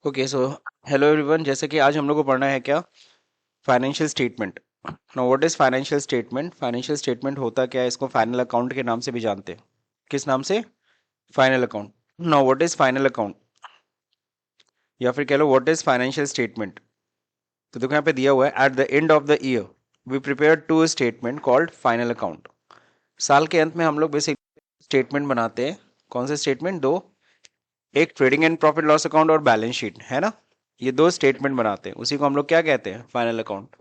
Okay so hello everyone. जैसे कि आज हम लोग को पढ़ना है क्या, financial statement. Now what is financial statement? Financial statement होता क्या है, इसको फाइनल अकाउंट के नाम से भी जानते हैं। किस नाम से? Final account. Now what is final account, या फिर कह लो व्हाट इज फाइनेंशियल स्टेटमेंट। तो देखो यहाँ पे दिया हुआ है, at the end of the year we prepare two statement called final account. साल के अंत में हम लोग बेसिक स्टेटमेंट बनाते हैं। कौन से स्टेटमेंट? दो, एक trading and profit loss account और बैलेंस शीट, है ना। ये दो स्टेटमेंट बनाते हैं, उसी को हम लोग क्या कहते हैं? Final account.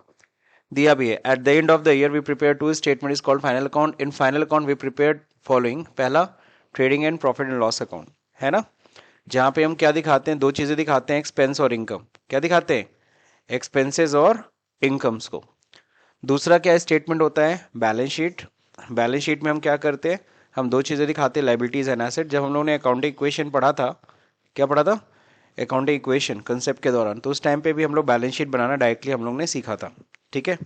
दिया भी है, at the end of the year we prepare two statement is called final account. In final account we prepare following. पहला, trading and profit and loss account, है ना, जहां पे हम क्या दिखाते हैं? दो चीजें दिखाते हैं, एक्सपेंस और इनकम। क्या दिखाते हैं? एक्सपेंसेस और इनकम्स को। दूसरा क्या स्टेटमेंट होता है? Balance sheet. बैलेंस शीट में हम क्या करते हैं? हम दो चीजें दिखाते हैं, लाइबिलिटीज एंड एसेट। जब हम लोगों ने अकाउंटिंग इक्वेशन पढ़ा था, क्या पढ़ा था? अकाउंटिंग इक्वेशन कंसेप्ट के दौरान, तो उस टाइम पे भी हम लोग बैलेंस शीट बनाना डायरेक्टली हम लोग ने सीखा था। ठीक है।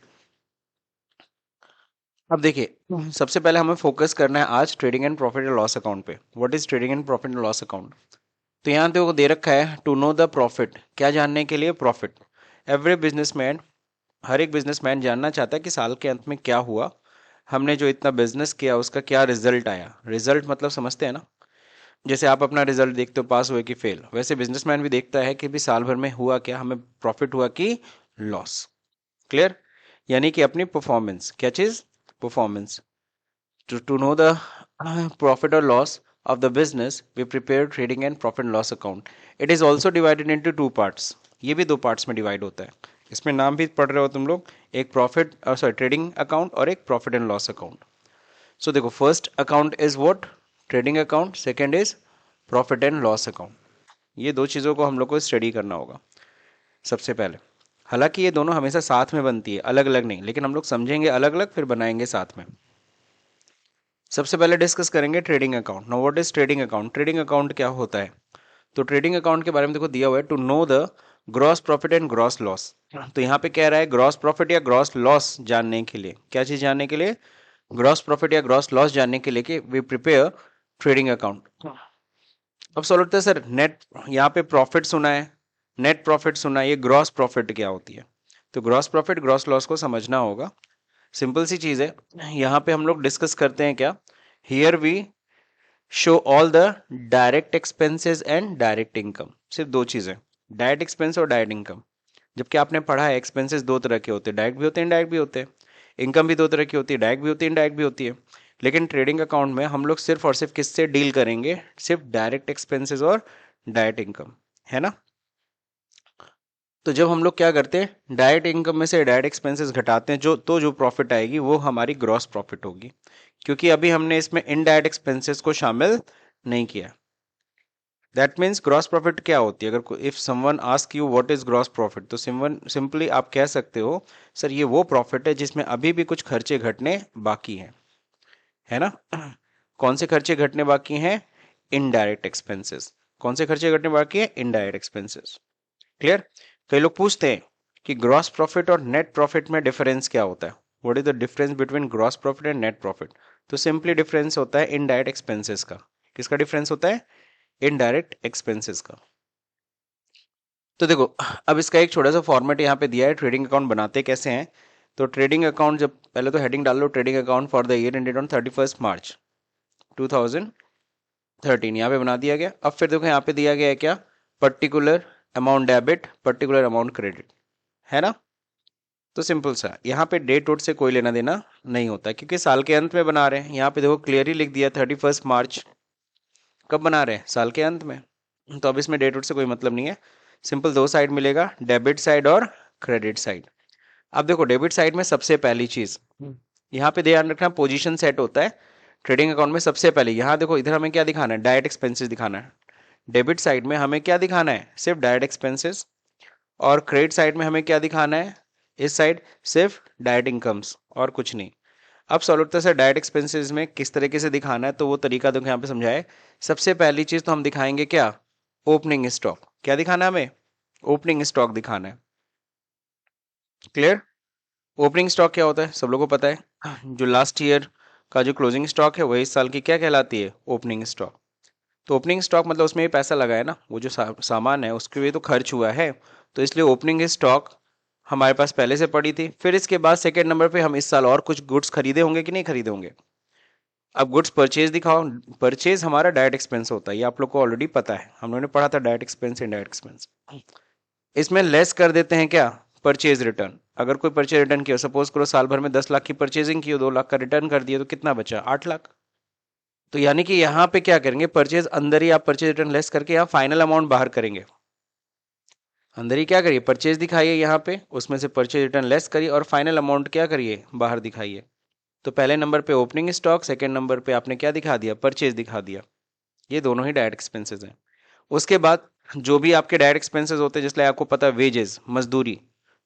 अब देखिए, सबसे पहले हमें फोकस करना है आज trading and profit and loss account पे। What is trading and profit and loss account? तो यहाँ देखो दे रखा है, टू नो द प्रॉफिट। क्या जानने के लिए? प्रॉफिट। एवरी बिजनेसमैन, हर एक बिजनेसमैन जानना चाहता है कि साल के अंत में क्या हुआ, हमने जो इतना बिजनेस किया उसका क्या रिजल्ट आया। रिजल्ट मतलब समझते हैं ना, जैसे आप अपना रिजल्ट देखते हो, पास हुए कि फेल, वैसे बिजनेसमैन भी देखता है कि भी साल भर में हुआ क्या, हमें प्रॉफिट हुआ कि लॉस। क्लियर? यानी कि अपनी परफॉर्मेंस। क्या चीज? Performance. To know the profit or loss of the business, we prepare trading and profit and loss account. It is also divided into two parts. ये भी दो पार्ट्स में डिवाइड होता है। इसमें नाम भी पढ़ रहे हो तुम लोग, एक प्रॉफिट सॉरी ट्रेडिंग अकाउंट और एक प्रॉफिट एंड लॉस अकाउंट। सो देखो, first account is what? Trading account. Second is profit and loss account. ये दो चीज़ों को हम लोग को स्टडी करना होगा सबसे पहले। हालांकि ये दोनों हमेशा साथ में बनती है, अलग अलग नहीं, लेकिन हम लोग समझेंगे अलग अलग, फिर बनाएंगे साथ में। सबसे पहले डिस्कस करेंगे trading account. Now what is trading account? Trading account क्या होता है? तो ट्रेडिंग अकाउंट के बारे में देखो दिया हुआ है, to know the gross profit and gross loss. तो यहाँ पे कह रहा है ग्रॉस प्रॉफिट या ग्रॉस लॉस जानने के लिए। क्या चीज जानने के लिए? ग्रॉस प्रॉफिट या ग्रॉस लॉस जानने के लिए कि वी प्रिपेयर ट्रेडिंग अकाउंट। अब सवाल उठता है, सर नेट, यहाँ पे प्रॉफिट सुना है, नेट प्रॉफिट सुना है, ये ग्रॉस प्रॉफिट क्या होती है? तो ग्रॉस प्रॉफिट ग्रॉस लॉस को समझना होगा। सिंपल सी चीज है, यहाँ पे हम लोग डिस्कस करते हैं क्या, here we show all the direct expenses and direct income. सिर्फ दो चीजें, डायरेक्ट एक्सपेंस और डायरेक्ट इनकम। जबकि आपने पढ़ा है एक्सपेंसेस दो तरह के होते हैं, डायरेक्ट भी होते हैं, इनडायरेक्ट भी होते हैं। इनकम भी दो तरह की होती है, डायरेक्ट भी होती है, इनडायरेक्ट भी होती है। लेकिन ट्रेडिंग अकाउंट में हम लोग सिर्फ और सिर्फ किससे डील करेंगे? सिर्फ डायरेक्ट एक्सपेंसेस और डायरेक्ट इनकम, है ना। तो जब हम लोग क्या करते हैं, डायरेक्ट इनकम में से डायरेक्ट एक्सपेंसेस घटाते हैं, जो प्रॉफिट आएगी वो हमारी ग्रॉस प्रॉफिट होगी, क्योंकि अभी हमने इसमें इनडायरेक्ट एक्सपेंसेस को शामिल नहीं किया। दैट मीन्स ग्रॉस प्रॉफिट क्या होती है? अगर if someone ask you what is gross profit, तो सिंपली आप कह सकते हो, सर ये वो प्रॉफिट है जिसमें अभी भी कुछ खर्चे घटने बाकी हैं, है ना। कौन से खर्चे घटने बाकी हैं? Indirect expenses. कौन से खर्चे घटने बाकी है? Indirect expenses. क्लियर? कई लोग पूछते हैं कि ग्रॉस प्रॉफिट और नेट प्रॉफिट में डिफरेंस क्या होता है? What is the difference between gross profit and net profit? तो सिंपली डिफरेंस होता है इनडायरेक्ट एक्सपेंसेस का। किसका डिफरेंस होता है? इनडायरेक्ट एक्सपेंसेस का। तो देखो, अब इसका एक छोटा सा फॉर्मेट यहाँ पे दिया है, ट्रेडिंग अकाउंट बनाते कैसे हैं। तो ट्रेडिंग अकाउंट, जब पहले तो हेडिंग डाल लो, trading account for the year ended on 31 March 2013, यहाँ पे बना दिया गया। अब फिर देखो यहाँ पे दिया गया है क्या, particular amount debit, particular amount credit, है ना। तो सिंपल सा, यहाँ पे डेट वोट से कोई लेना देना नहीं होता, क्योंकि साल के अंत में बना रहे हैं। यहाँ पे देखो क्लियरली लिख दिया 31 मार्च। कब बना रहे हैं? साल के अंत में। तो अब इसमें डेट वोट से कोई मतलब नहीं है। सिंपल दो साइड मिलेगा, डेबिट साइड और क्रेडिट साइड। अब देखो डेबिट साइड में सबसे पहली चीज, यहाँ पे ध्यान रखना, पोजीशन सेट होता है ट्रेडिंग अकाउंट में सबसे पहले। यहाँ देखो इधर हमें क्या दिखाना है? डायरेक्ट एक्सपेंसेस दिखाना है। डेबिट साइड में हमें क्या दिखाना है? सिर्फ डायरेक्ट एक्सपेंसेस। और क्रेडिट साइड में हमें क्या दिखाना है? इस साइड सिर्फ डायरेक्ट इनकम्स और कुछ नहीं। अब सॉल्व से डायरेक्ट एक्सपेंसेस में किस तरीके से दिखाना है, तो वो तरीका देखो यहाँ पे समझाए। सबसे पहली चीज तो हम दिखाएंगे क्या? Opening stock. क्या दिखाना है हमें? ओपनिंग स्टॉक दिखाना है। क्लियर? ओपनिंग स्टॉक क्या होता है सब लोगों को पता है, जो लास्ट ईयर का जो क्लोजिंग स्टॉक है वही इस साल की क्या कहलाती है? Opening stock. तो ओपनिंग स्टॉक मतलब उसमें भी पैसा लगा है ना, वो जो सामान है उसके लिए तो खर्च हुआ है, तो इसलिए ओपनिंग स्टॉक हमारे पास पहले से पड़ी थी। फिर इसके बाद सेकेंड नंबर पे हम इस साल और कुछ गुड्स खरीदे होंगे कि नहीं खरीदे होंगे। अब गुड्स परचेज दिखाओ। परचेज हमारा डायरेक्ट एक्सपेंस होता है, ये आप लोग को ऑलरेडी पता है, हम लोगों ने पढ़ा था डायरेक्ट एक्सपेंस इनडायरेक्ट एक्सपेंस। इसमें लेस कर देते हैं क्या, परचेज रिटर्न। अगर कोई परचेज रिटर्न किया, सपोज करो साल भर में 10 लाख की परचेजिंग की हो, 2 लाख का रिटर्न कर दिया, तो कितना बचा, 8 लाख। तो यानी कि यहाँ पे क्या करेंगे, परचेज अंदर ही आप परचेज रिटर्न लेस करके यहाँ फाइनल अमाउंट बाहर करेंगे। अंदर ही क्या करिए, परचेज दिखाइए यहाँ पे, उसमें से परचेज रिटर्न लेस करिए और फाइनल अमाउंट क्या करिए, बाहर दिखाइए। तो पहले नंबर पे ओपनिंग स्टॉक, सेकंड नंबर पे आपने क्या दिखा दिया, परचेज दिखा दिया। ये दोनों ही डायरेक्ट एक्सपेंसेस हैं। उसके बाद जो भी आपके डायरेक्ट एक्सपेंसेस होते हैं, जिसलिए आपको पता है वेजेस, मजदूरी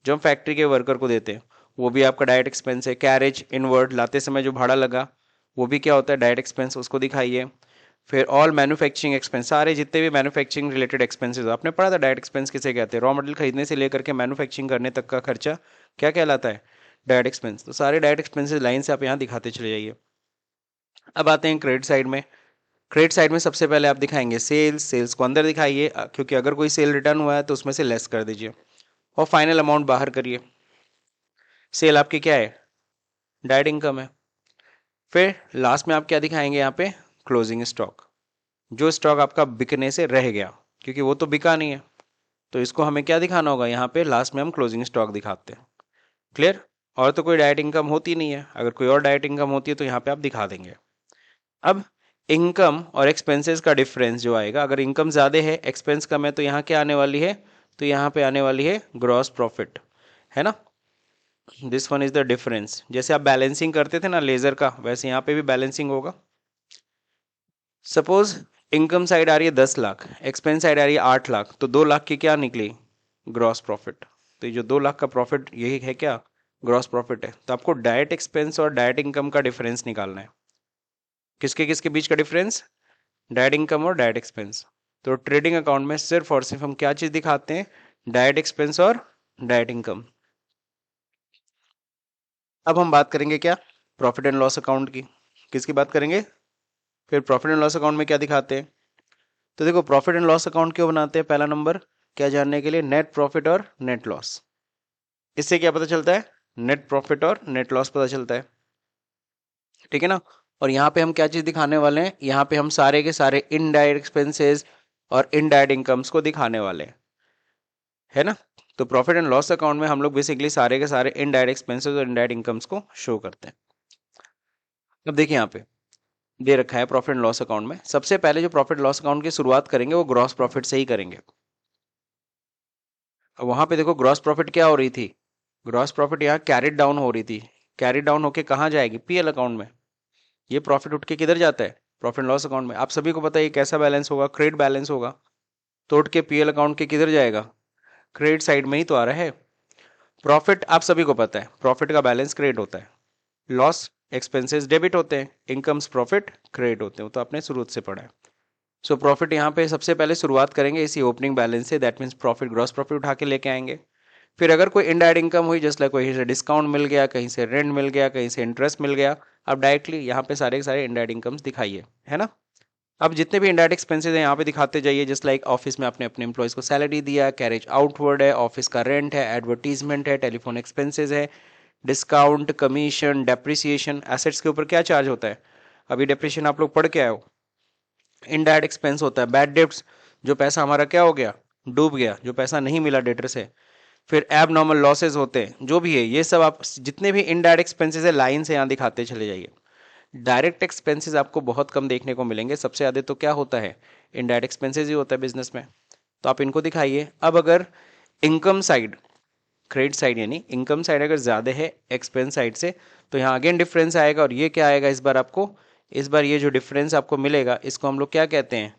जो हम फैक्ट्री के वर्कर को देते हैं, वो भी आपका डायरेक्ट एक्सपेंस है। कैरेज इनवर्ड लाते समय जो भाड़ा लगा, वो भी क्या होता है, डायरेक्ट एक्सपेंस, उसको दिखाइए। फिर ऑल मैन्युफैक्चरिंग एक्सपेंस, सारे जितने भी मैन्युफैक्चरिंग रिलेटेड एक्सपेंसेस, आपने पढ़ा था डायरेक्ट एक्सपेंस किसे कहते हैं, रॉ मटेरियल खरीदने से लेकर के मैन्युफैक्चरिंग करने तक का खर्चा क्या कहलाता है, डायरेक्ट एक्सपेंस। तो सारे डायरेक्ट एक्सपेंसेस लाइन से आप यहाँ दिखाते चले जाइए। अब आते हैं क्रेडिट साइड में। क्रेडिट साइड में सबसे पहले आप दिखाएंगे सेल्स, सेल्स को अंदर दिखाइए, क्योंकि अगर कोई सेल रिटर्न हुआ है तो उसमें से लेस कर दीजिए और फाइनल अमाउंट बाहर करिए। सेल आपकी क्या है, डायरेक्ट इनकम है। फिर लास्ट में आप क्या दिखाएंगे यहाँ पे, क्लोजिंग स्टॉक, जो स्टॉक आपका बिकने से रह गया, क्योंकि वो तो बिका नहीं है, तो इसको हमें क्या दिखाना होगा, यहाँ पे लास्ट में हम क्लोजिंग स्टॉक दिखाते हैं। क्लियर। और तो कोई डायरेक्ट इनकम होती नहीं है, अगर कोई और डायरेक्ट इनकम होती है तो यहाँ पे आप दिखा देंगे। अब इनकम और एक्सपेंसेस का डिफरेंस जो आएगा, अगर इनकम ज़्यादा है एक्सपेंस कम है, तो यहाँ क्या आने वाली है, तो यहाँ पे आने वाली है ग्रॉस प्रॉफिट, है ना। This one is the difference. जैसे आप बैलेंसिंग करते थे ना लेजर का, वैसे यहाँ पे भी बैलेंसिंग होगा। सपोज इनकम साइड आ रही है 10 लाख, एक्सपेंस साइड आ रही है 8 लाख, तो 2 लाख की क्या निकली, ग्रॉस प्रॉफिट। तो ये जो 2 लाख का प्रॉफिट, यही है क्या, ग्रॉस प्रॉफिट है। तो आपको डायरेक्ट एक्सपेंस और डायरेक्ट इनकम का डिफरेंस निकालना है। किसके किसके बीच का डिफरेंस, डायरेक्ट इनकम और डायरेक्ट एक्सपेंस। तो ट्रेडिंग अकाउंट में सिर्फ और सिर्फ हम क्या चीज दिखाते हैं, डायरेक्ट एक्सपेंस और डायरेक्ट इनकम। अब हम बात करेंगे क्या, प्रॉफिट एंड लॉस अकाउंट की। किसकी बात करेंगे, फिर प्रॉफिट एंड लॉस अकाउंट में क्या दिखाते हैं। तो देखो प्रॉफिट एंड लॉस अकाउंट क्यों बनाते हैं, पहला नंबर क्या जानने के लिए, नेट प्रॉफिट और नेट लॉस। इससे क्या पता चलता है, नेट प्रॉफिट और नेट लॉस पता चलता है, ठीक है ना। और यहाँ पे हम क्या चीज दिखाने वाले हैं, यहाँ पे हम सारे के सारे इनडायरेक्ट एक्सपेंसेस और इनडायरेक्ट इनकम्स को दिखाने वाले हैं, है ना। तो प्रॉफिट एंड लॉस अकाउंट में हम लोग बेसिकली सारे के सारे इनडायरेक्ट एक्सपेंसेस और इनडायरेक्ट इनकम्स को शो करते हैं। अब देखिए यहाँ पे दे रखा है प्रॉफिट एंड लॉस अकाउंट में, सबसे पहले जो प्रॉफिट लॉस अकाउंट की शुरुआत करेंगे वो ग्रॉस प्रॉफिट से ही करेंगे। अब वहां पे देखो ग्रॉस प्रॉफिट क्या हो रही थी, ग्रॉस प्रॉफिट यहाँ कैरिड डाउन हो रही थी, कैरी डाउन होके कहाँ जाएगी, पीएल अकाउंट में। ये प्रॉफिट उठ के किधर जाता है, प्रॉफिट एंड लॉस अकाउंट में। आप सभी को पता है ये कैसा बैलेंस होगा, क्रेडिट बैलेंस होगा। तो उठ के पीएल अकाउंट के किधर जाएगा, क्रेडिट साइड में ही तो आ रहा है। प्रॉफिट आप सभी को पता है, प्रॉफिट का बैलेंस क्रेडिट होता है, लॉस एक्सपेंसेस डेबिट होते हैं, इनकम्स प्रॉफिट क्रेडिट होते हैं, तो आपने शुरू से पढ़ा है। सो प्रॉफिट यहाँ पे सबसे पहले शुरुआत करेंगे इसी ओपनिंग बैलेंस से, that means profit gross profit उठा के लेके आएंगे। फिर अगर कोई इनडायरेक्ट इनकम हुई, जस्ट लाइक कहीं से डिस्काउंट मिल गया, कहीं से रेंट मिल गया, कहीं से इंटरेस्ट मिल गया, अब डायरेक्टली यहाँ पे सारे के सारे इनडायरेक्ट इनकम्स दिखाइए, है ना। अब जितने भी इनडायरेक्ट एक्सपेंसेस हैं यहाँ पे दिखाते जाइए, जस्ट लाइक ऑफिस में आपने अपने एम्प्लॉयज को सैलरी दिया, कैरेज आउटवर्ड है, ऑफिस का रेंट है, एडवर्टीजमेंट है, टेलीफोन एक्सपेंसेस है, डिस्काउंट, कमीशन, डेप्रिसिएशन, एसेट्स के ऊपर क्या चार्ज होता है, अभी डेप्रिसिएशन आप लोग पढ़ के आए हो, इनडायरेक्ट एक्सपेंस होता है। बैड डेब्ट्स, जो पैसा हमारा क्या हो गया, डूब गया, जो पैसा नहीं मिला डेटर से। फिर एब नॉर्मल लॉसेज होते हैं, जो भी है ये सब आप जितने भी इनडायरेक्ट एक्सपेंसेस है लाइन से यहाँ दिखाते चले जाइए। डायरेक्ट एक्सपेंसेस आपको बहुत कम देखने को मिलेंगे, सबसे ज़्यादा तो क्या होता है, इनडायरेक्ट एक्सपेंसेस ही होता है बिजनेस में, तो आप इनको दिखाइए। अब अगर इनकम साइड, क्रेडिट साइड यानी इनकम साइड अगर ज़्यादा है एक्सपेंस साइड से, तो यहाँ अगेन डिफरेंस आएगा, और ये क्या आएगा इस बार आपको, इस बार ये जो डिफरेंस आपको मिलेगा इसको हम लोग क्या कहते हैं,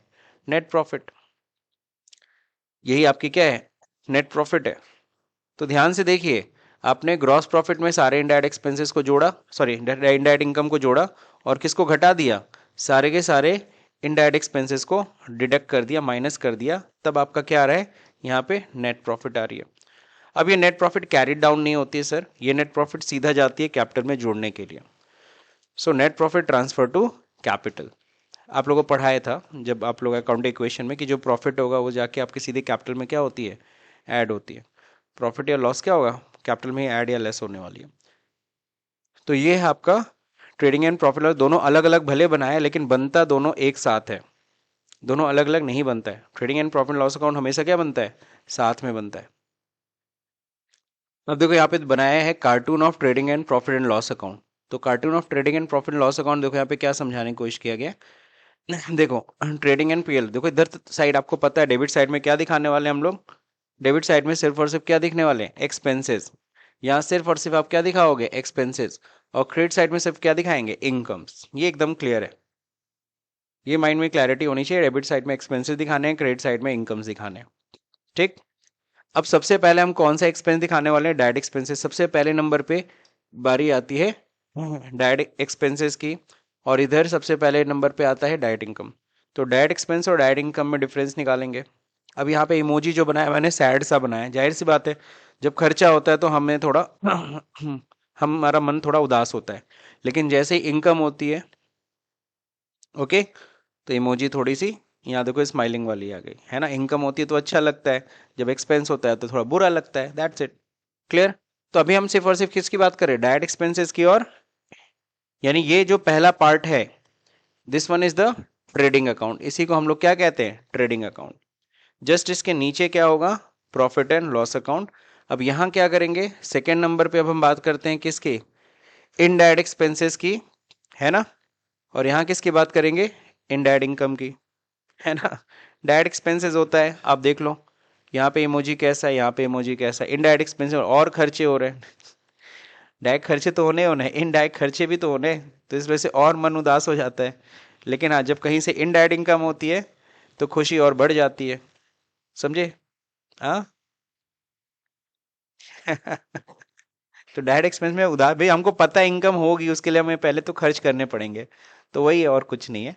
नेट प्रॉफिट। यही आपकी क्या है, नेट प्रॉफिट है। तो ध्यान से देखिए, आपने ग्रॉस प्रॉफिट में सारे इनडायरेक्ट एक्सपेंसेस को जोड़ा, सॉरी इनडायरेक्ट इनकम को जोड़ा, और किसको घटा दिया, सारे के सारे इनडायरेक्ट एक्सपेंसेस को डिडक्ट कर दिया, माइनस कर दिया, तब आपका क्या आ रहा है, यहाँ पे नेट प्रॉफिट आ रही है। अब ये नेट प्रॉफिट कैरी डाउन नहीं होती है सर, ये नेट प्रॉफिट सीधा जाती है कैपिटल में जोड़ने के लिए। So net profit transfer to capital. आप लोगों को पढ़ाया था जब आप लोग अकाउंट इक्वेशन में कि जो प्रॉफिट होगा वो जाके आपके सीधे कैपिटल में क्या होती है, ऐड होती है। प्रॉफिट या लॉस क्या होगा, कैपिटल में ही ऐड या लेस होने वाली है। तो ये है आपका ट्रेडिंग एंड प्रॉफिट लॉस। दोनों अलग अलग भले बनाए लेकिन बनता दोनों एक साथ है, दोनों अलग अलग नहीं बनता है। Trading and profit loss account हमेशा क्या बनता है, साथ में बनता है। अब देखो यहाँ पे बनाया है cartoon of trading and profit and loss account. तो cartoon of trading and profit and loss account देखो यहाँ पे क्या समझाने की कोशिश किया गया। देखो ट्रेडिंग एंड पीएल, देखो इधर साइड आपको पता है डेबिट साइड में क्या दिखाने वाले हैं हम लोग, डेबिट साइड में सिर्फ और सिर्फ क्या दिखने वाले हैं, एक्सपेंसेस। यहाँ सिर्फ और सिर्फ आप क्या दिखाओगे, एक्सपेंसेस। और क्रेडिट साइड में सिर्फ क्या दिखाएंगे, इनकम्स। ये एकदम क्लियर है, ये माइंड में क्लैरिटी होनी चाहिए। डेबिट साइड में एक्सपेंसेस दिखाने हैं, क्रेडिट साइड में इनकम्स दिखाने हैं। ठीक। अब सबसे पहले हम कौन सा एक्सपेंस दिखाने वाले हैं, डायरेक्ट एक्सपेंसेस। सबसे पहले नंबर पे बारी आती है डायरेक्ट एक्सपेंसेस की, और इधर सबसे पहले नंबर पे आता है डायरेक्ट इनकम। तो डायरेक्ट एक्सपेंस और डायरेक्ट इनकम में डिफरेंस निकालेंगे। अब यहाँ पे इमोजी जो बनाया मैंने सैड सा बनाया है, जाहिर सी बात है जब खर्चा होता है तो हमें थोड़ा हमारा मन थोड़ा उदास होता है। लेकिन जैसे ही इनकम होती है, ओके, तो इमोजी थोड़ी सी यहाँ देखो स्माइलिंग वाली आ गई है ना। इनकम होती है तो अच्छा लगता है, जब एक्सपेंस होता है तो थोड़ा बुरा लगता है। That's it, clear. तो अभी हम सिर्फ और सिर्फ किसकी बात करें, डायरेक्ट एक्सपेंसेस की। और यानी ये जो पहला पार्ट है, this one is the trading account, इसी को हम लोग क्या कहते हैं, ट्रेडिंग अकाउंट। जस्ट इसके नीचे क्या होगा, प्रॉफिट एंड लॉस अकाउंट। अब यहाँ क्या करेंगे, सेकेंड नंबर पे अब हम बात करते हैं किसकी, इनडायरेक्ट एक्सपेंसेस की, है ना। और यहाँ किसकी बात करेंगे, इनडायरेक्ट इनकम की, है ना। डायरेक्ट एक्सपेंसेस होता है, आप देख लो यहाँ पे इमोजी कैसा है, यहाँ पे इमोजी कैसा है। इनडायरेक्ट एक्सपेंसेस और खर्चे हो रहे हैं, डायरेक्ट खर्चे तो होने इनडायरेक्ट खर्चे भी तो होने, तो इस वजह से और मन उदास हो जाता है। लेकिन हाँ, जब कहीं से इनडायरेक्ट इनकम होती है तो खुशी और बढ़ जाती है, समझे। हाँ तो डायरेक्ट एक्सपेंस में उधार भाई, हमको पता है इनकम होगी, उसके लिए हमें पहले तो खर्च करने पड़ेंगे। तो वही है, और कुछ नहीं है।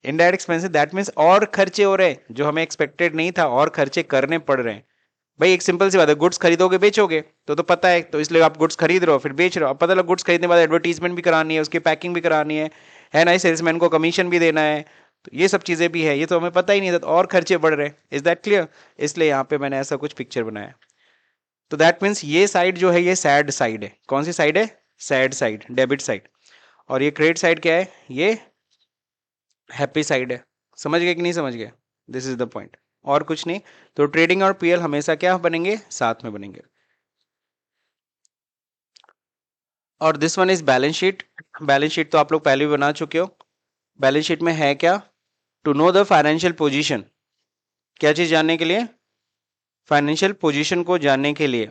इनडायरेक्ट एक्सपेंसेस दैट मीन्स और खर्चे हो रहे हैं जो हमें एक्सपेक्टेड नहीं था, और खर्चे करने पड़ रहे हैं। भाई एक सिंपल सी बात है, गुड्स खरीदोगे बेचोगे, तो पता है, तो इसलिए आप गुड्स खरीद रहे हो फिर बेच रहे हो। अब पता लगा गुड्स खरीदने के बाद एडवर्टीजमेंट भी करानी है, उसकी पैकिंग भी करानी है ना, सेल्समैन को कमीशन भी देना है, तो ये सब चीजें भी है, ये तो हमें पता ही नहीं था, तो और खर्चे बढ़ रहे हैं। Is that clear. इसलिए यहाँ पे मैंने ऐसा कुछ पिक्चर बनाया। तो दैट मीन्स ये साइड जो है ये सैड साइड है। कौन सी साइड है, सैड साइड, डेबिट साइड। और ये क्रेडिट साइड क्या है, ये हैप्पी साइड है। समझ गए कि नहीं समझ गए, दिस इज द पॉइंट, और कुछ नहीं। तो ट्रेडिंग और पीएल हमेशा क्या बनेंगे, साथ में बनेंगे। और this one is balance sheet. Balance sheet तो आप लोग पहले भी बना चुके हो। बैलेंस शीट में है क्या, to know the financial position. क्या चीज जानने के लिए, फाइनेंशियल पोजीशन को जानने के लिए,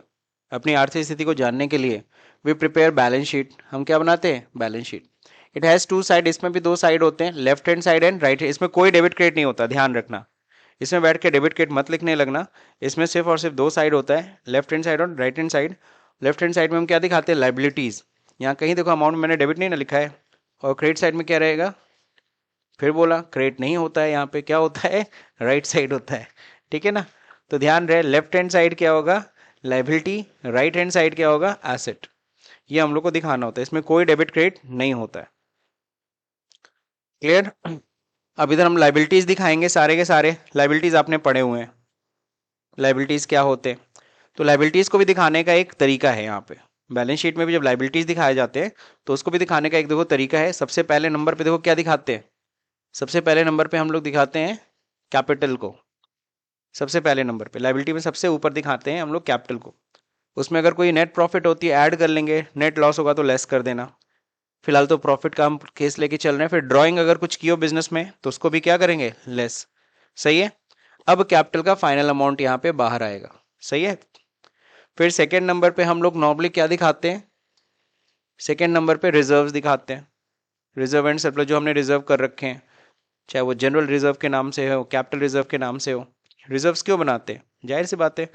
अपनी आर्थिक स्थिति को जानने के लिए वी प्रिपेयर बैलेंस शीट। हम क्या बनाते हैं, balance sheet. It has two side, इसमें भी दो साइड होते हैं, left hand side and right. इसमें कोई डेबिट क्रेडिट नहीं होता, ध्यान रखना। इसमें बैठ के डेबिट क्रेडिट मत लिखने लगना। इसमें सिर्फ और सिर्फ दो साइड होता है, लेफ्ट हैंड साइड और right hand side. Left hand side में हम क्या दिखाते हैं, लाइबिलिटीज। यहाँ कहीं देखो अमाउंट मैंने डेबिट नहीं ना लिखा है। और क्रेडिट साइड में क्या रहेगा, फिर बोला क्रेडिट नहीं होता है, यहाँ पे क्या होता है, राइट साइड होता है। ठीक है ना। तो ध्यान रहे, लेफ्ट हैंड साइड क्या होगा, लाइबिलिटी, राइट हैंड साइड क्या होगा, एसेट। ये हम लोग को दिखाना होता है, इसमें कोई डेबिट क्रेडिट नहीं होता है। क्लियर। अब इधर हम लाइबिलिटीज दिखाएंगे, सारे के सारे लाइबिलिटीज आपने पढ़े हुए हैं, लाइबिलिटीज क्या होते हैं। तो लाइबिलिटीज को भी दिखाने का एक तरीका है यहाँ पे। बैलेंस शीट में भी जब लाइबिलिटीज दिखाए जाते हैं तो उसको भी दिखाने का एक देखो तरीका है। सबसे पहले नंबर पे देखो क्या दिखाते हैं, सबसे पहले नंबर पे हम लोग दिखाते हैं कैपिटल को। सबसे पहले नंबर पे लाइबिलिटी में सबसे ऊपर दिखाते हैं हम लोग कैपिटल को। उसमें अगर कोई नेट प्रॉफिट होती है ऐड कर लेंगे, नेट लॉस होगा तो लेस कर देना। फिलहाल तो प्रॉफिट का हम केस लेके चल रहे हैं। फिर ड्राइंग अगर कुछ की हो बिजनेस में तो उसको भी क्या करेंगे, लेस। सही है। अब कैपिटल का फाइनल अमाउंट यहाँ पे बाहर आएगा, सही है। फिर सेकेंड नंबर पे हम लोग नॉर्मली क्या दिखाते हैं, सेकेंड नंबर पे रिजर्व्स दिखाते हैं। रिजर्व एंड सरप्लस जो हमने रिजर्व कर रखे हैं, चाहे वो जनरल रिजर्व के नाम से हो, कैपिटल रिजर्व के नाम से हो। रिजर्व्स क्यों बनाते हैं, जाहिर सी बात है,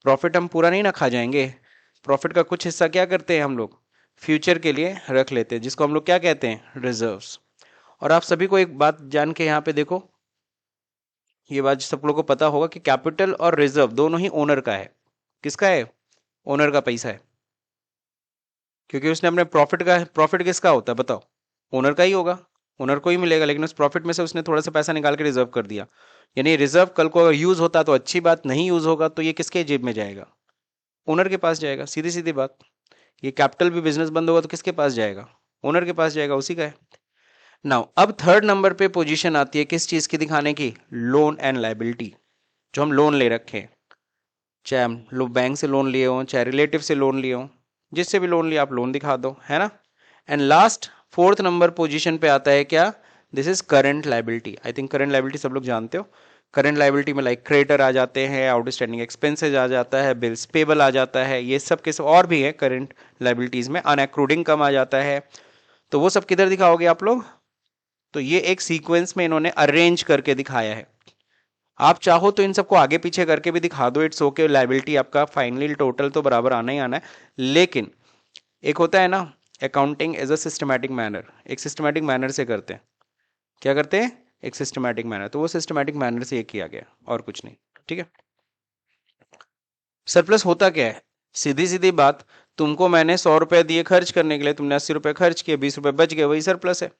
प्रॉफिट हम पूरा नहीं ना खा जाएंगे। प्रॉफिट का कुछ हिस्सा क्या करते हैं हम लोग, फ्यूचर के लिए रख लेते हैं, जिसको हम लोग क्या कहते हैं, रिजर्व्स। और आप सभी को एक बात जान के यहाँ पे देखो, ये बात सब लोगों को पता होगा कि कैपिटल और रिजर्व दोनों ही ओनर का है। किसका है, ओनर का पैसा है। क्योंकि उसने अपने प्रॉफिट का, प्रॉफिट किसका होता है बताओ, ओनर का ही होगा, ओनर को ही मिलेगा, लेकिन उस प्रॉफिट में से उसने थोड़ा सा पैसा निकाल के रिजर्व कर दिया। यानी रिजर्व कल को अगर यूज होता तो अच्छी बात, नहीं यूज होगा तो ये किसके जेब में जाएगा? ओनर के पास जाएगा, सीधी सीधी बात। ये कैपिटल भी बिजनेस बंद होगा तो किसके पास जाएगा? ओनर के पास जाएगा, उसी का है। नाउ अब थर्ड नंबर पे पोजीशन आती है किस चीज की दिखाने की? Loan and liability. जो हम लोन ले रखे हैं, चाहे हम लोग बैंक से लोन लिए हो, चाहे रिलेटिव से लोन लिए हो, जिससे भी लोन लिया आप लोन दिखा दो, है ना। And last fourth number position पे आता है क्या? This is current liability. I think current liability सब लोग जानते हो। करंट लाइबिलिटी में लाइक क्रेडिटर आ जाते हैं, आउटस्टैंडिंग एक्सपेंसेज आ जाता है, बिल्स पेबल आ जाता है, ये सब के सब और भी है करंट लाइबिलिटीज में। अनएक्रूड इनकम आ जाता है। तो वो सब किधर दिखाओगे आप लोग? तो ये एक सीक्वेंस में इन्होंने अरेंज करके दिखाया है। आप चाहो तो इन सबको आगे पीछे करके भी दिखा दो, इट्स ओके। लाइबिलिटी आपका फाइनली टोटल तो बराबर आना ही आना है, लेकिन एक होता है ना accounting as a systematic manner, एक सिस्टमैटिक मैनर से करते हैं। क्या करते हैं? एक सिस्टमैटिक मैनर। तो वो सिस्टमैटिक मैनर से ये किया गया और कुछ नहीं, ठीक है। सरप्लस होता क्या है? सीधी सीधी बात, तुमको मैंने 100 रुपए दिए खर्च करने के लिए, तुमने 80 रुपए खर्च किए, 20 रुपए बच गए, वही सरप्लस है।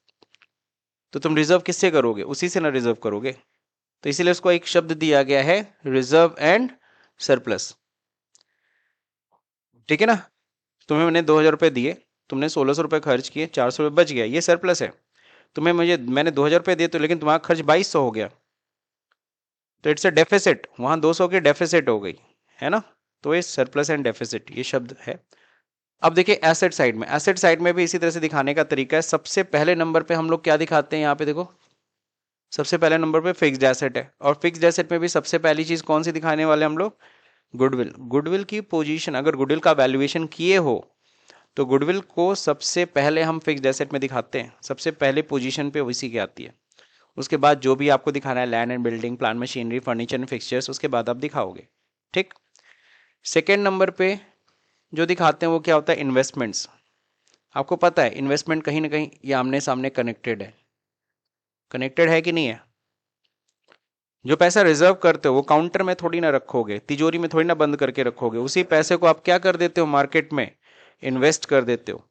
तो तुम रिजर्व किससे करोगे? उसी से ना रिजर्व करोगे। तो इसीलिए उसको एक शब्द दिया गया है, रिजर्व एंड सरप्लस, ठीक है ना। तुम्हें मैंने 2000 रुपए दिए, तुमने 1600 रुपए खर्च किए, 400 रुपए बच गया, ये सरप्लस है। मैंने 2000 रुपए दिए तो, लेकिन तुम्हारा खर्च 2200 हो गया, तो इट्स अ डेफिसिट। वहां 200 की डेफिसिट हो गई, है ना। तो ये सरप्लस एंड डेफिसिट ये शब्द है। अब देखिए एसेट साइड में, एसेट साइड में भी इसी तरह से दिखाने का तरीका है। सबसे पहले नंबर पे हम लोग क्या दिखाते हैं? यहाँ पे देखो, सबसे पहले नंबर पे फिक्स्ड एसेट है, और फिक्स्ड एसेट में भी सबसे पहली चीज कौन सी दिखाने वाले हम लोग? गुडविल। गुडविल की पोजीशन, अगर गुडविल का वैल्यूएशन किए हो तो गुडविल को सबसे पहले हम फिक्स्ड एसेट में दिखाते हैं, सबसे पहले पोजीशन पे उसी की आती है। उसके बाद जो भी आपको दिखाना है, land and building, plant machinery, furniture and fixtures, उसके बाद आप दिखाओगे, ठीक। सेकेंड नंबर पे जो दिखाते हैं वो क्या होता है? इन्वेस्टमेंट्स। आपको पता है इन्वेस्टमेंट कहीं ना कहीं ये आमने सामने कनेक्टेड है, कनेक्टेड है कि नहीं है? जो पैसा रिजर्व करते हो वो काउंटर में थोड़ी ना रखोगे, तिजोरी में थोड़ी ना बंद करके रखोगे, उसी पैसे को आप क्या कर देते हो? मार्केट में इन्वेस्ट कर देते हो।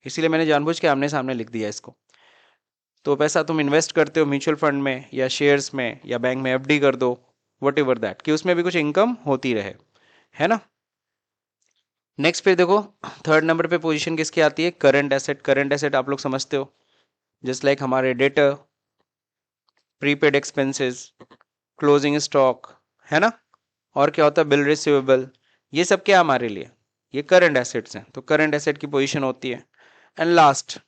इसीलिए मैंने जानबूझ के आमने सामने लिख दिया इसको। तो पैसा तुम इन्वेस्ट करते हो म्यूचुअल फंड में या शेयर्स में या बैंक में, एफडी कर दो, वट एवर दैट, कि उसमें भी कुछ इनकम होती रहे, है ना। नेक्स्ट पे देखो, थर्ड नंबर पे पोजीशन किसकी आती है? Current asset. करंट एसेट आप लोग समझते हो, जस्ट लाइक हमारे debtor, prepaid expenses, closing stock, है ना। और क्या होता है? Bill receivable. ये सब क्या हमारे लिए? ये करंट एसेट्स हैं, तो करंट एसेट की पोजीशन होती है। एंड लास्ट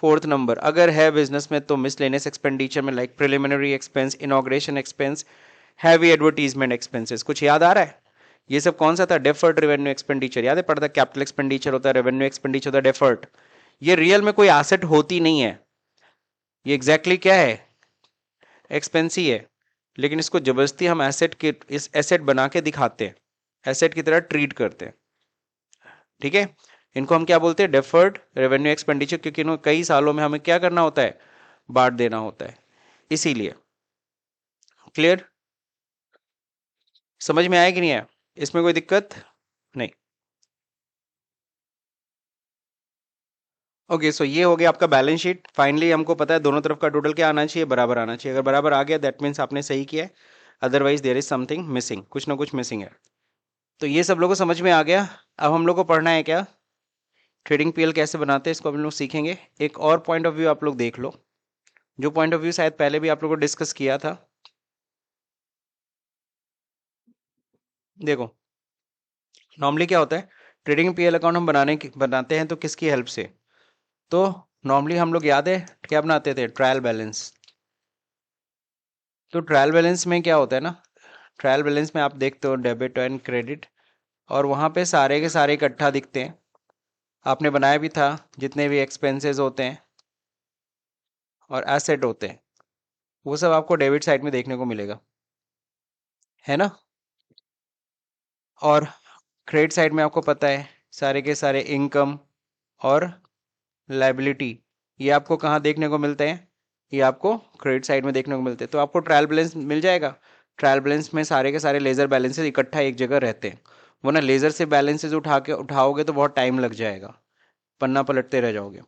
फोर्थ नंबर अगर है बिजनेस में तो मिसलेनियस एक्सपेंडिचर में, like preliminary expense, inauguration expense, heavy advertisement expenses. कुछ याद आ रहा है? ये सब कौन सा था? Deferred revenue expenditure. याद है? पढ़ता कैपिटल एक्सपेंडिचर होता है, रेवेन्यू एक्सपेंडिचर होता है डेफर्ड। ये रियल में कोई एसेट होती नहीं है, ये एग्जैक्टली क्या है? एक्सपेंस ही है, लेकिन इसको जबरदस्ती हम एसेट के, इस एसेट बना के दिखाते हैं, एसेट की तरह ट्रीट करते हैं, ठीक है। इनको हम क्या बोलते हैं? डेफर्ड रेवेन्यू एक्सपेंडिचर, क्योंकि इन्होंने कई सालों में हमें क्या करना होता है? बांट देना होता है, इसीलिए। क्लियर? समझ में आया कि नहीं आया? इसमें कोई दिक्कत नहीं। ओके, सो ये हो गया आपका बैलेंस शीट। फाइनली हमको पता है दोनों तरफ का टोटल क्या आना चाहिए? बराबर आना चाहिए। अगर बराबर आ गया दैट मीन्स आपने सही किया है, otherwise there is something missing, कुछ ना कुछ मिसिंग है। तो ये सब लोगों को समझ में आ गया। अब हम लोग को पढ़ना है क्या? ट्रेडिंग पीएल कैसे बनाते हैं, इसको हम लोग सीखेंगे। एक और पॉइंट ऑफ व्यू आप लोग देख लो, जो पॉइंट ऑफ व्यू शायद पहले भी आप लोगों को डिस्कस किया था। देखो, नॉर्मली क्या होता है, ट्रेडिंग पीएल अकाउंट हम बनाते हैं तो किसकी हेल्प से? तो नॉर्मली हम लोग, याद है क्या बनाते थे? Trial balance. तो ट्रायल बैलेंस में क्या होता है ना, ट्रायल बैलेंस में आप देखते हो डेबिट एंड क्रेडिट, और वहां पे सारे के सारे इकट्ठा दिखते हैं। आपने बनाया भी था, जितने भी एक्सपेंसेस होते हैं और एसेट होते हैं वो सब आपको डेबिट साइड में देखने को मिलेगा, है ना। और क्रेडिट साइड में आपको पता है सारे के सारे इनकम और लाइबिलिटी, ये आपको कहाँ देखने को मिलते हैं? ये आपको क्रेडिट साइड में देखने को मिलते हैं। तो आपको ट्रायल बैलेंस मिल जाएगा। ट्रायल बैलेंस में सारे के सारे लेजर बैलेंसेस इकट्ठा एक जगह रहते हैं, वो ना लेजर से बैलेंसेस उठाओगे तो बहुत टाइम लग जाएगा, पन्ना पलटते रह जाओगे।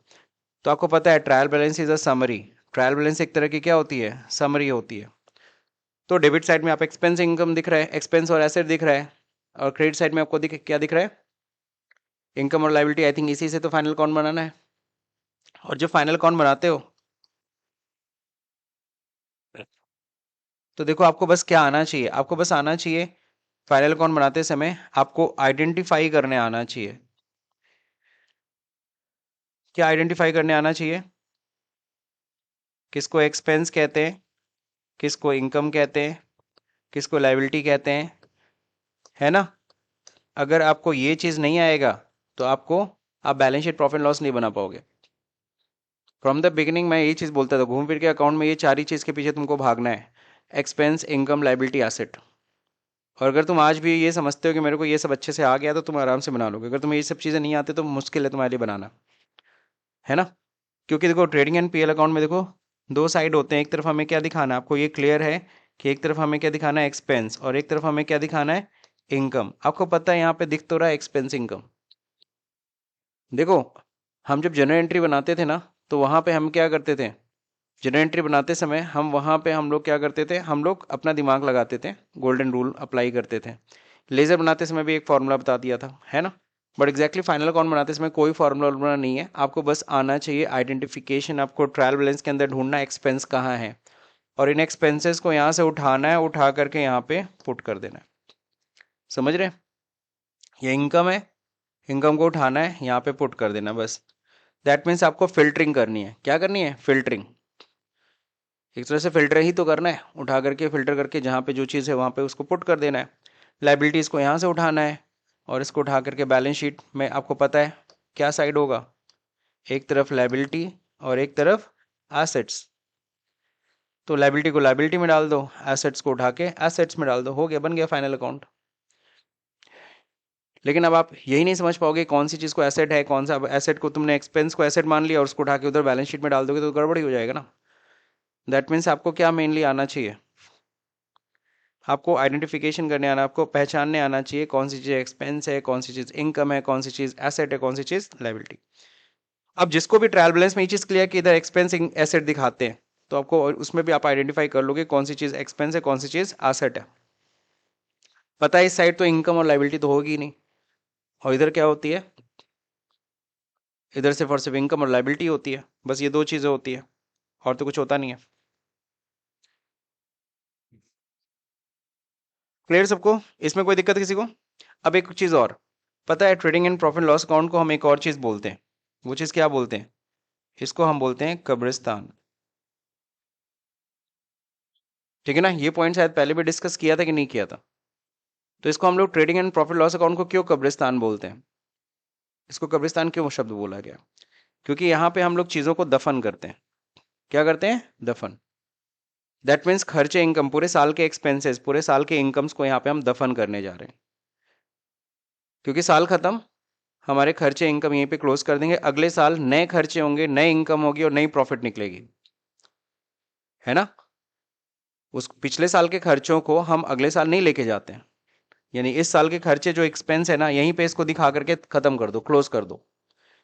तो आपको पता है trial balance is a summary, trial balance एक तरह की क्या होती है, समरी होती है। तो डेबिट साइड में आप एक्सपेंस इनकम दिख रहा है, एक्सपेंस और एसेट दिख रहा है, और क्रेडिट साइड में आपको क्या दिख रहा है, इनकम और लाइबिलिटी। आई थिंक इसी से तो फाइनल अकाउंट बनाना है। और जो फाइनल अकाउंट बनाते हो तो देखो आपको बस क्या आना चाहिए, आपको बस आना चाहिए फाइनल अकाउंट बनाते समय आपको आइडेंटिफाई करने आना चाहिए। क्या आइडेंटिफाई करने आना चाहिए, किसको एक्सपेंस कहते हैं, किसको इनकम कहते हैं, किसको लाइबिलिटी कहते हैं, है ना। अगर आपको ये चीज नहीं आएगा तो आप बैलेंस शीट प्रॉफिट लॉस नहीं बना पाओगे। फ्रॉम द बिगिनिंग मैं ये चीज बोलता था, घूम फिर के अकाउंट में ये चार ही चीज के पीछे तुमको भागना है, एक्सपेंस इनकम लाइबिलिटी एसेट। और अगर तुम आज भी ये समझते हो कि मेरे को ये सब अच्छे से आ गया तो तुम आराम से बना लोगे। अगर तुम्हें ये सब चीजें नहीं आती तो मुश्किल है तुम्हारे लिए बनाना, है ना। क्योंकि देखो ट्रेडिंग एंड पीएल अकाउंट में देखो दो साइड होते हैं, एक तरफ हमें क्या दिखाना है, आपको ये क्लियर है कि एक तरफ हमें क्या दिखाना है, एक्सपेंस, और एक तरफ हमें क्या दिखाना है, इनकम। आपको पता है यहाँ पे दिख तो रहा है एक्सपेंस इनकम। देखो हम जब जनरल एंट्री बनाते थे ना तो वहां पे हम क्या करते थे, जनरल एंट्री बनाते समय हम वहां पे हम लोग क्या करते थे, हम लोग अपना दिमाग लगाते थे, गोल्डन रूल अप्लाई करते थे। लेजर बनाते समय भी एक फॉर्मूला बता दिया था, है ना। बट एग्जैक्टली फाइनल अकाउंट बनाते समय कोई फॉर्मूला नहीं है, आपको बस आना चाहिए आइडेंटिफिकेशन। आपको ट्रायल बैलेंस के अंदर ढूंढना एक्सपेंस कहाँ है, और इन एक्सपेंसेस को यहाँ से उठाना है, उठा करके यहाँ पे पुट कर देना है। समझ रहे, ये इनकम है, इनकम को उठाना है यहाँ पे पुट कर देना, बस। दैट मीन्स आपको फिल्टरिंग करनी है। क्या करनी है, फिल्टरिंग। एक तरह से फिल्टर ही तो करना है, उठा करके फिल्टर करके जहाँ पे जो चीज़ है वहाँ पे उसको पुट कर देना है। लाइबिलिटीज़ को यहाँ से उठाना है और इसको उठा करके बैलेंस शीट में आपको पता है क्या साइड होगा, एक तरफ लाइबिलिटी और एक तरफ एसेट्स। तो लाइबिलिटी को लाइबिलिटी में डाल दो, एसेट्स को उठा के एसेट्स में डाल दो, हो गया, बन गया फाइनल अकाउंट। लेकिन अब आप यही नहीं समझ पाओगे कौन सी चीज़ को एसेट है, कौन सा एसेट को तुमने एक्सपेंस को एसेट मान लिया और उसको उठा के उधर बैलेंस शीट में डाल दोगे तो गड़बड़ ही हो जाएगा ना। दैट मीन्स आपको क्या मेनली आना चाहिए, आपको आइडेंटिफिकेशन करने आना, आपको पहचानने आना चाहिए कौन सी चीज़ एक्सपेंस है, कौन सी चीज़ इनकम है, कौन सी चीज़ एसेट है, कौन सी चीज़ लाइबिलिटी। अब जिसको भी ट्रायल बैलेंस में ये चीज़ क्लियर कि इधर एक्सपेंस एसेट दिखाते हैं तो आपको उसमें भी आप आइडेंटिफाई कर लोगे कौन सी चीज़ एक्सपेंस है, कौन सी चीज़ एसेट है। पता है इस साइड तो इनकम और लाइबिलिटी तो होगी ही नहीं, और इधर क्या होती है, इधर सिर्फ और सिर्फ इनकम और लाइबिलिटी होती है, बस ये दो चीज़ें होती है और तो कुछ होता नहीं है। क्लियर सबको, इसमें कोई दिक्कत किसी को। अब एक चीज़ और, पता है trading and profit loss account को हम एक और चीज़ बोलते हैं, वो चीज़ क्या बोलते हैं, इसको हम बोलते हैं कब्रिस्तान। ठीक है ना, ये पॉइंट शायद पहले भी डिस्कस किया था कि नहीं किया था। तो इसको हम लोग trading and profit loss account को क्यों कब्रिस्तान बोलते हैं, इसको कब्रिस्तान क्यों शब्द बोला गया, क्योंकि यहाँ पे हम लोग चीज़ों को दफन करते हैं। क्या करते हैं, दफन। दैट मीन्स खर्चे इनकम, पूरे साल के एक्सपेंसेस, पूरे साल के इनकम्स को यहाँ पे हम दफन करने जा रहे हैं। क्योंकि साल खत्म, हमारे खर्चे इनकम यहीं पे क्लोज कर देंगे, अगले साल नए खर्चे होंगे, नई इनकम होगी और नई प्रॉफिट निकलेगी, है ना। उस पिछले साल के खर्चों को हम अगले साल नहीं लेके जाते हैं, यानी इस साल के खर्चे जो एक्सपेंस है ना यहीं पे इसको दिखा करके खत्म कर दो, क्लोज कर दो।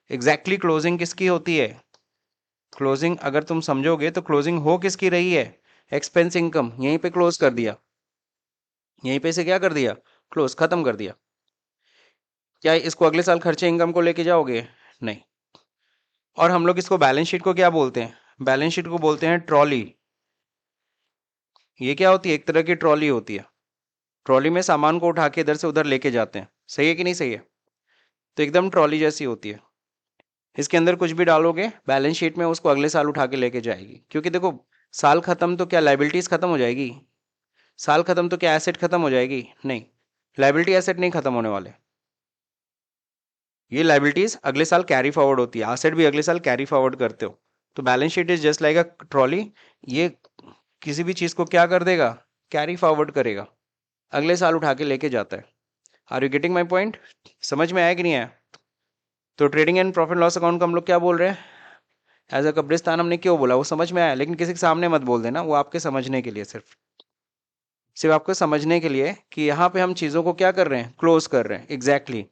एग्जैक्टली क्लोजिंग किसकी होती है, क्लोजिंग अगर तुम समझोगे तो क्लोजिंग हो किसकी रही है, एक्सपेंस इनकम, यहीं पे क्लोज कर दिया, यहीं पे से क्या कर दिया, क्लोज, खत्म कर दिया। क्या इसको अगले साल खर्चे इनकम को लेके जाओगे, नहीं। और हम लोग इसको बैलेंस शीट को क्या बोलते हैं, बैलेंस शीट को बोलते हैं ट्रॉली। ये क्या होती है, एक तरह की ट्रॉली होती है, ट्रॉली में सामान को उठा के इधर से उधर लेके जाते हैं, सही है कि नहीं सही है। तो एकदम ट्रॉली जैसी होती है, इसके अंदर कुछ भी डालोगे बैलेंस शीट में उसको अगले साल उठा के लेके जाएगी। क्योंकि देखो साल खत्म तो क्या लाइबिलिटीज खत्म हो जाएगी, साल खत्म तो क्या एसेट खत्म हो जाएगी, नहीं। लाइबिलिटी एसेट नहीं खत्म होने वाले, ये लाइबिलिटीज अगले साल कैरी फॉरवर्ड होती है, एसेट भी अगले साल कैरी फॉरवर्ड करते हो। तो balance sheet is just like a trolley, ये किसी भी चीज को क्या कर देगा, कैरी फॉरवर्ड करेगा, अगले साल उठा के लेके जाता है। Are you getting my point, समझ में आया कि नहीं आया। तो trading and profit loss account को हम लोग क्या बोल रहे हैं, एज अ कब्रिस्तान हमने क्यों बोला वो समझ में आया, लेकिन किसी के सामने मत बोल देना, वो आपके समझने के लिए, सिर्फ सिर्फ आपको समझने के लिए कि यहाँ पे हम चीज़ों को क्या कर रहे हैं, क्लोज कर रहे हैं, एग्जैक्टली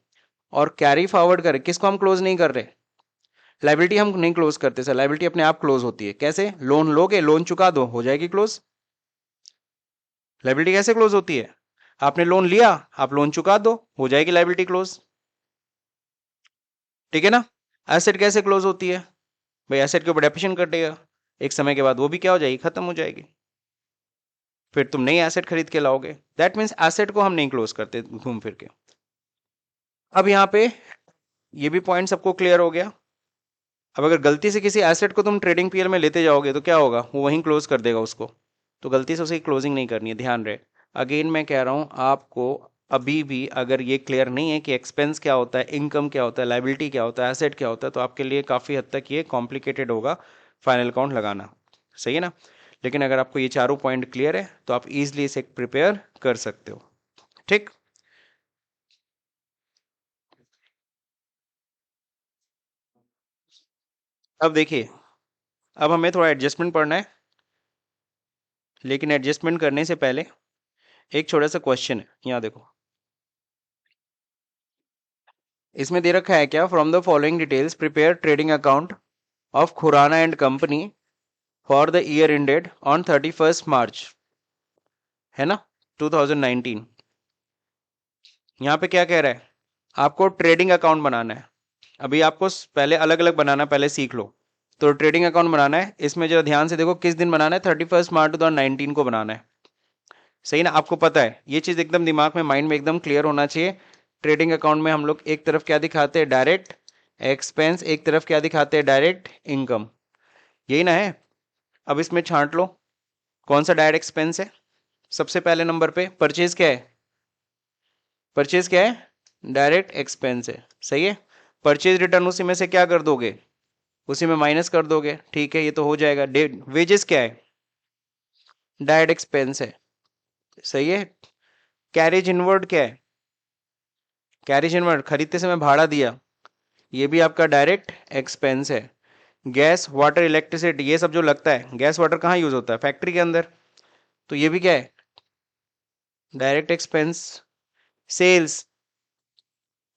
और कैरी फॉरवर्ड कर रहे हैं। किसको हम क्लोज नहीं कर रहे, लाइबिलिटी हम नहीं क्लोज करते सर, लाइबिलिटी अपने आप क्लोज होती है। कैसे? लोन लोगे, लोन चुका दो, हो जाएगी क्लोज। लाइबिलिटी कैसे क्लोज होती है? आपने लोन लिया, आप लोन चुका दो, हो जाएगी लाइबिलिटी क्लोज। ठीक है ना? एसेट कैसे क्लोज होती है? भाई एसेट के ऊपर डेप्रिसिएशन कटेगा, एक समय के बाद वो भी क्या हो जाएगी, खत्म हो जाएगी, फिर तुम नई एसेट खरीद के लाओगे। दैट मीन्स एसेट को हम नहीं क्लोज करते घूम फिर के। अब यहाँ पे ये भी पॉइंट सबको क्लियर हो गया। अब अगर गलती से किसी एसेट को तुम ट्रेडिंग पीएल में लेते जाओगे तो क्या होगा, वो वहीं क्लोज कर देगा उसको, तो गलती से उसे क्लोजिंग नहीं करनी है, ध्यान रहे। अगेन मैं कह रहा हूं आपको, अभी भी अगर ये क्लियर नहीं है कि एक्सपेंस क्या होता है, इनकम क्या होता है, लाइबिलिटी क्या होता है, एसेट क्या होता है, तो आपके लिए काफ़ी हद तक ये कॉम्प्लिकेटेड होगा फाइनल अकाउंट लगाना। सही है ना? लेकिन अगर आपको ये चारों पॉइंट क्लियर है तो आप इजिली इसे प्रिपेयर कर सकते हो। ठीक। अब देखिए, अब हमें थोड़ा एडजस्टमेंट पढ़ना है, लेकिन एडजस्टमेंट करने से पहले एक छोटा सा क्वेश्चन है, यहाँ देखो। इसमें दे रखा है क्या, from the following details prepare trading account of Khurana and company for the year ended on 31 March, है ना, 2019। यहाँ पे क्या कह रहा है, आपको ट्रेडिंग अकाउंट बनाना है। अभी आपको पहले अलग अलग बनाना, पहले सीख लो। तो ट्रेडिंग अकाउंट बनाना है, इसमें जरा ध्यान से देखो किस दिन बनाना है, 31 मार्च 2019 को बनाना है। सही ना? आपको पता है ये चीज, एकदम दिमाग में, माइंड में एकदम क्लियर होना चाहिए। ट्रेडिंग अकाउंट में हम लोग एक तरफ क्या दिखाते हैं, डायरेक्ट एक्सपेंस, एक तरफ क्या दिखाते हैं, डायरेक्ट इनकम, यही ना है। अब इसमें छांट लो कौन सा डायरेक्ट एक्सपेंस है। सबसे पहले नंबर पे परचेज क्या है, परचेज क्या है, डायरेक्ट एक्सपेंस है। सही है। परचेज रिटर्न उसी में से क्या कर दोगे, उसी में माइनस कर दोगे। ठीक है, ये तो हो जाएगा। वेजेस क्या है, डायरेक्ट एक्सपेंस है। सही है। कैरेज इनवर्ड क्या है, कैरेज इनवर्ड खरीदते समय भाड़ा दिया, ये भी आपका डायरेक्ट एक्सपेंस है। गैस वाटर इलेक्ट्रिसिटी, ये सब जो लगता है, गैस वाटर कहाँ यूज होता है, फैक्ट्री के अंदर, तो ये भी क्या है, डायरेक्ट एक्सपेंस। सेल्स,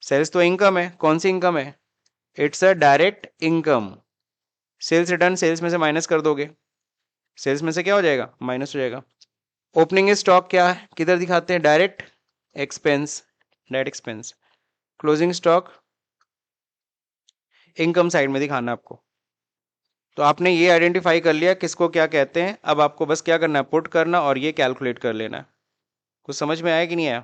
सेल्स तो इनकम है, कौन सी इनकम है, it's a direct income. Sales return sales में से माइनस कर दोगे, सेल्स में से क्या हो जाएगा, माइनस हो जाएगा। ओपनिंग स्टॉक क्या है, किधर दिखाते हैं, direct expense, direct expense. Closing stock income side में दिखाना आपको। तो आपने ये आइडेंटिफाई कर लिया किसको क्या कहते हैं। अब आपको बस क्या करना है, पुट करना और ये कैलकुलेट कर लेना है। कुछ समझ में आया कि नहीं आया?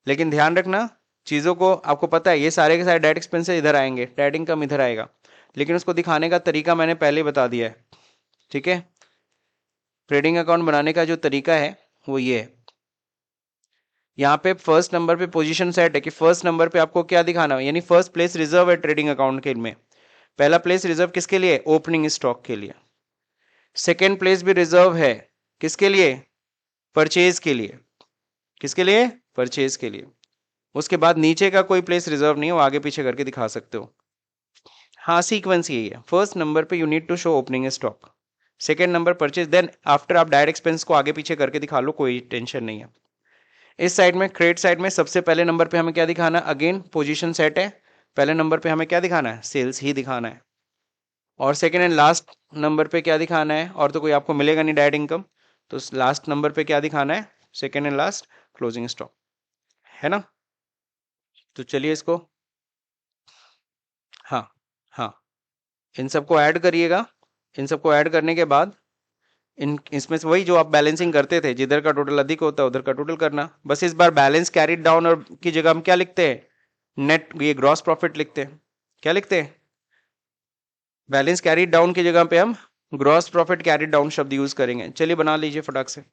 लेकिन ध्यान रखना चीज़ों को, आपको पता है ये सारे के सारे डायरेक्ट एक्सपेंसेस इधर आएंगे, डायरेक्ट इनकम इधर आएगा, लेकिन उसको दिखाने का तरीका मैंने पहले ही बता दिया है। ठीक है। ट्रेडिंग अकाउंट बनाने का जो तरीका है वो ये है। यहाँ पे फर्स्ट नंबर पे पोजीशन सेट है कि फर्स्ट नंबर पे आपको क्या दिखाना है, यानी फर्स्ट प्लेस रिजर्व है ट्रेडिंग अकाउंट के में। पहला प्लेस रिजर्व किसके लिए, ओपनिंग स्टॉक के लिए। सेकेंड प्लेस भी रिजर्व है, किसके लिए, परचेज के लिए। किसके लिए, परचेज के लिए। उसके बाद नीचे का कोई प्लेस रिजर्व नहीं है, वो आगे पीछे करके दिखा सकते हो। हाँ, सीक्वेंस यही है, फर्स्ट नंबर पे you need to show opening stock, second number purchase, then after आप डायरेक्ट एक्सपेंस को आगे पीछे करके दिखा लो, कोई टेंशन नहीं है। इस साइड में क्रेडिट साइड में सबसे पहले नंबर पे हमें क्या दिखाना है, अगेन पोजीशन सेट है, पहले नंबर पे हमें क्या दिखाना है, सेल्स ही दिखाना है। और सेकेंड एंड लास्ट नंबर पे क्या दिखाना है, और तो कोई आपको मिलेगा नहीं डायरेक्ट इनकम, तो लास्ट नंबर पे क्या दिखाना है, second and last closing stock, है ना। तो चलिए इसको, हाँ हाँ, इन सबको ऐड करिएगा। इन सबको ऐड करने के बाद इन इसमें से वही जो आप बैलेंसिंग करते थे, जिधर का टोटल अधिक होता है उधर का टोटल करना। बस इस बार बैलेंस कैरिड डाउन और की जगह हम क्या लिखते हैं, नेट, ये ग्रॉस प्रॉफिट लिखते हैं। क्या लिखते हैं, बैलेंस कैरिड डाउन की जगह पे हम ग्रॉस प्रॉफिट कैरिड डाउन शब्द यूज करेंगे। चलिए बना लीजिए फटाक से।